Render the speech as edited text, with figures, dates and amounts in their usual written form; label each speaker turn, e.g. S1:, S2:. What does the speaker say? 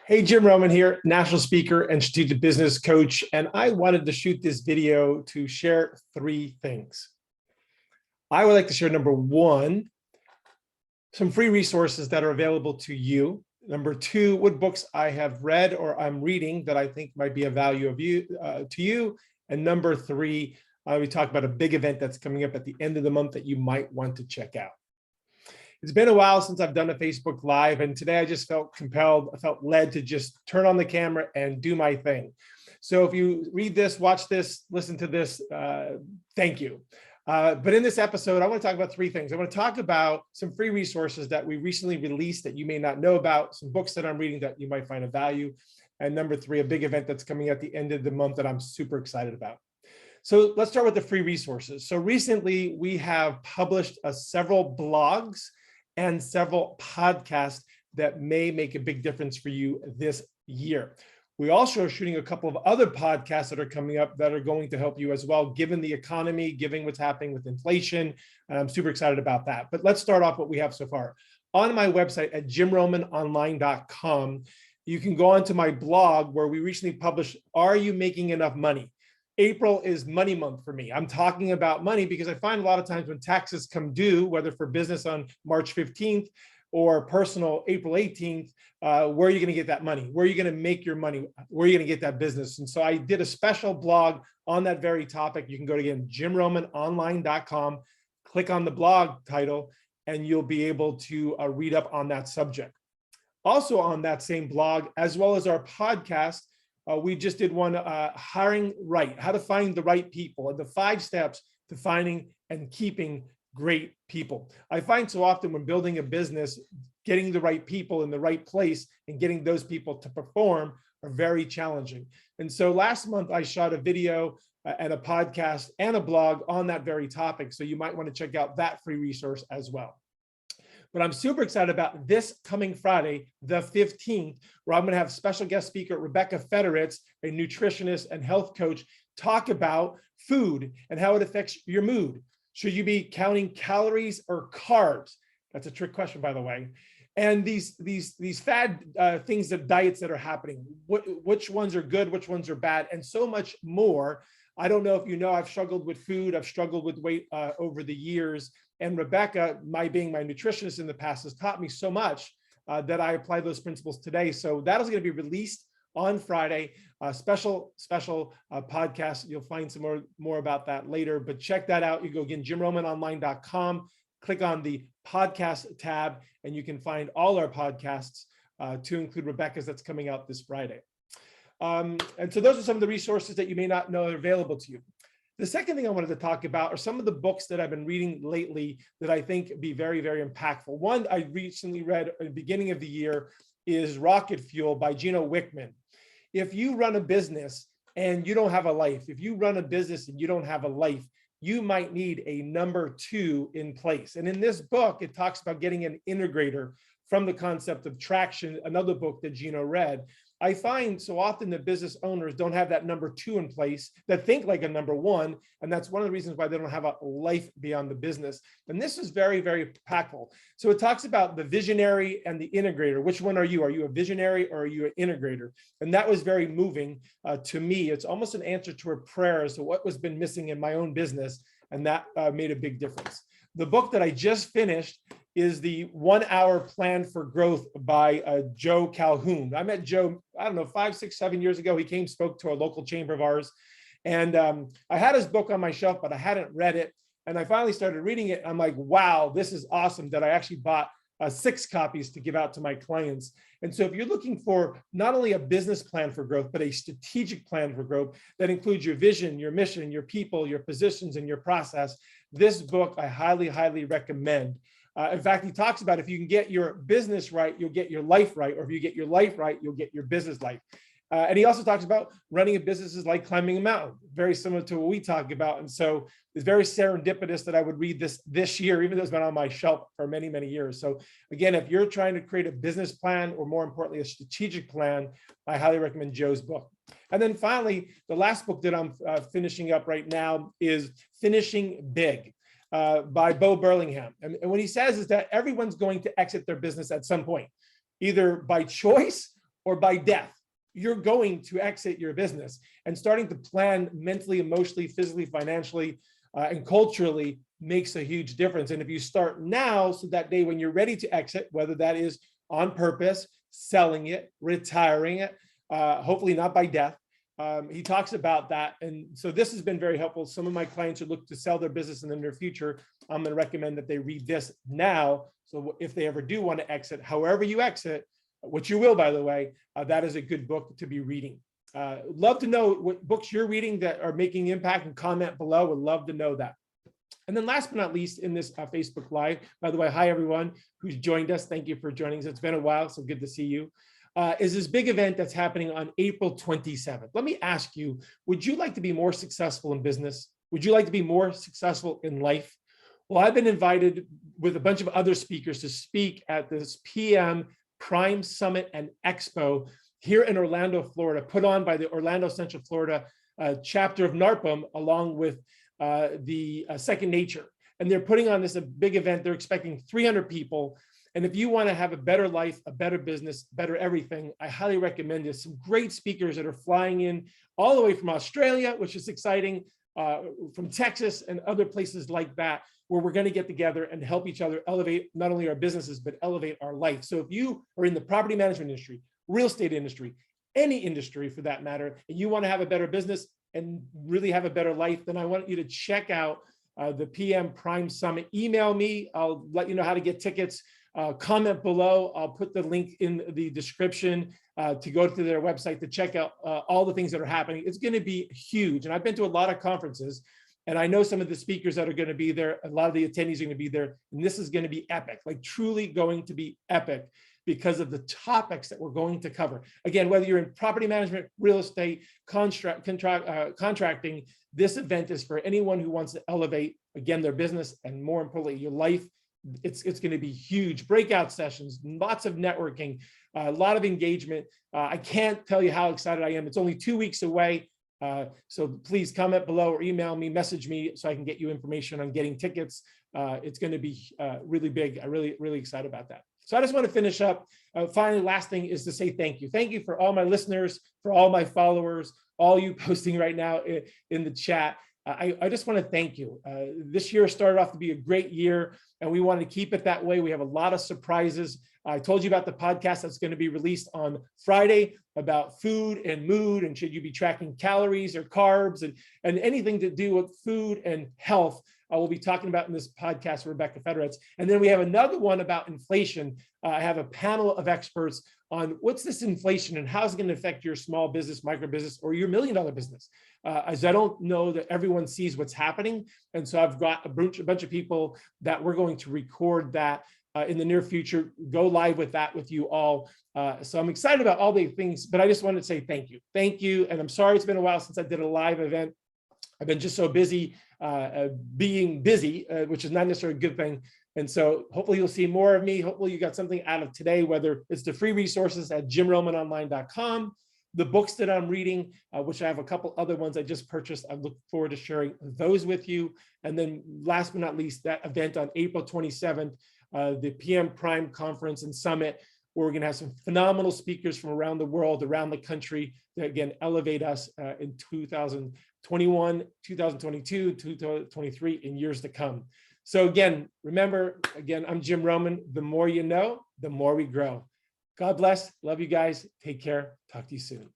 S1: Hey, Jim Roman here, national speaker and strategic business coach. And I wanted to shoot this video to share three things. I would like to share number one, some free resources that are available to you. Number two, what books I have read or I'm reading that I think might be of value to you. And number three, we talk about a big event that's coming up at the end of the month that you might want to check out. It's been a while since I've done a Facebook Live, and today I just felt compelled, I felt led to just turn on the camera and do my thing. So if you read this, watch this, listen to this, thank you. But in this episode, I want to talk about three things. I want to talk about some free resources that we recently released that you may not know about, some books that I'm reading that you might find of value, and number three, a big event that's coming at the end of the month that I'm super excited about. So let's start with the free resources. So recently we have published several blogs and several podcasts that may make a big difference for you this year. We also are shooting a couple of other podcasts that are coming up that are going to help you as well, given the economy, given what's happening with inflation. And I'm super excited about that. But let's start off what we have so far. On my website at jimromanonline.com, you can go onto my blog where we recently published, Are You Making Enough Money? April is money month for me. I'm talking about money because I find a lot of times when taxes come due, whether for business on March 15th or personal April 18th, where are you going to get that money? Where are you going to make your money? Where are you going to get that business? And so I did a special blog on that very topic. You can go to, again, jimromanonline.com, click on the blog title, and you'll be able to read up on that subject. Also on that same blog, as well as our podcast, we just did one, hiring right, how to find the right people, and the 5 steps to finding and keeping great people. I find so often when building a business, getting the right people in the right place and getting those people to perform are very challenging. And so last month I shot a video and a podcast and a blog on that very topic. So you might want to check out that free resource as well. But I'm super excited about this coming Friday, the 15th, where I'm going to have special guest speaker Rebecca Federitz, a nutritionist and health coach, talk about food and how it affects your mood. Should you be counting calories or carbs? That's a trick question, by the way. And these fad things, of diets that are happening, which ones are good, which ones are bad, and so much more. I don't know if you know, I've struggled with food. I've struggled with weight over the years. And Rebecca, being my nutritionist in the past, has taught me so much that I apply those principles today. So that is going to be released on Friday, special podcast. You'll find some more about that later, but check that out. You go again, jimromanonline.com, click on the podcast tab, and you can find all our podcasts to include Rebecca's that's coming out this Friday. And so those are some of the resources that you may not know are available to you. The second thing I wanted to talk about are some of the books that I've been reading lately that I think be very, very impactful. One I recently read at the beginning of the year is Rocket Fuel by Gino Wickman. If you run a business and you don't have a life, if you run a business and you don't have a life, you might need a number 2 in place. And in this book, it talks about getting an integrator from the concept of traction, another book that Gino read. I find so often that business owners don't have that number 2 in place, that think like a number 1. And that's one of the reasons why they don't have a life beyond the business. And this is very, very impactful. So it talks about the visionary and the integrator. Which one are you? Are you a visionary or are you an integrator? And that was very moving to me. It's almost an answer to a prayer as to what was been missing in my own business. And that made a big difference. The book that I just finished is the 1 Hour Plan for Growth by Joe Calhoun. I met Joe, I don't know, 5, 6, 7 years ago. He came, spoke to a local chamber of ours. And I had his book on my shelf, but I hadn't read it. And I finally started reading it. I'm like, wow, this is awesome, that I actually bought 6 copies to give out to my clients. And so if you're looking for not only a business plan for growth, but a strategic plan for growth that includes your vision, your mission, your people, your positions, and your process, this book I highly, highly recommend. In fact, he talks about if you can get your business right, you'll get your life right. Or if you get your life right, you'll get your business life. And he also talks about running a business is like climbing a mountain, very similar to what we talk about. And so it's very serendipitous that I would read this year, even though it's been on my shelf for many, many years. So again, if you're trying to create a business plan, or more importantly, a strategic plan, I highly recommend Joe's book. And then finally, the last book that I'm finishing up right now is Finishing Big. By Bo Burlingham. And what he says is that everyone's going to exit their business at some point, either by choice or by death, you're going to exit your business. And starting to plan mentally, emotionally, physically, financially, and culturally makes a huge difference. And if you start now, so that day when you're ready to exit, whether that is on purpose, selling it, retiring it, hopefully not by death. He talks about that. And so this has been very helpful. Some of my clients who look to sell their business in the near future, I'm going to recommend that they read this now. So if they ever do want to exit, however you exit, which you will, by the way, that is a good book to be reading. Love to know what books you're reading that are making impact, and comment below. Would love to know that. And then last but not least, in this Facebook Live, by the way, hi, everyone who's joined us. Thank you for joining us. It's been a while, so good to see you. Is this big event that's happening on April 27th. Let me ask you, would you like to be more successful in business? Would you like to be more successful in life? Well, I've been invited with a bunch of other speakers to speak at this PM Prime Summit and Expo here in Orlando, Florida, put on by the Orlando Central Florida chapter of NARPM, along with the Second Nature. And they're putting on this a big event. They're expecting 300 people. And if you want to have a better life, a better business, better everything, I highly recommend it. Some great speakers that are flying in all the way from Australia, which is exciting, from Texas and other places like that, where we're going to get together and help each other elevate not only our businesses, but elevate our life. So if you are in the property management industry, real estate industry, any industry for that matter, and you want to have a better business and really have a better life, then I want you to check out the PM Prime Summit. Email me. I'll let you know how to get tickets. Comment below. I'll put the link in the description to go to their website to check out all the things that are happening. It's going to be huge. And I've been to a lot of conferences, and I know some of the speakers that are going to be there. A lot of the attendees are going to be there. And this is going to be epic, like truly going to be epic, because of the topics that we're going to cover. Again, whether you're in property management, real estate, contracting, this event is for anyone who wants to elevate, again, their business and more importantly, your life. It's going to be huge. Breakout sessions, lots of networking, a lot of engagement. I can't tell you how excited I am. It's only 2 weeks away. So please comment below or email me, message me so I can get you information on getting tickets. It's going to be really big. I'm really excited about that. So I just want to finish up. Finally, last thing is to say thank you. Thank you for all my listeners, for all my followers, all you posting right now in the chat. I just want to thank you. This year started off to be a great year, and we want to keep it that way. We have a lot of surprises. I told you about the podcast that's going to be released on Friday about food and mood, and should you be tracking calories or carbs and anything to do with food and health. We'll be talking about in this podcast with Rebecca Federetz. And then we have another one about inflation. I have a panel of experts on what's this inflation and how is it going to affect your small business, micro business, or your $1 million business. As I don't know that everyone sees what's happening. And so I've got a bunch of people that we're going to record that in the near future, go live with that with you all. So I'm excited about all the things, but I just wanted to say thank you. Thank you. And I'm sorry it's been a while since I did a live event. I've been just so busy being busy, which is not necessarily a good thing. And so hopefully you'll see more of me. Hopefully you got something out of today, whether it's the free resources at jimromanonline.com, the books that I'm reading, which I have a couple other ones I just purchased. I look forward to sharing those with you. And then last but not least, that event on April 27th, the PM Prime Conference and Summit, where we're going to have some phenomenal speakers from around the world, around the country, that again elevate us in 2021, 2022, 2023, in years to come. So again, remember, again, I'm Jim Roman. The more you know, the more we grow. God bless. Love you guys. Take care. Talk to you soon.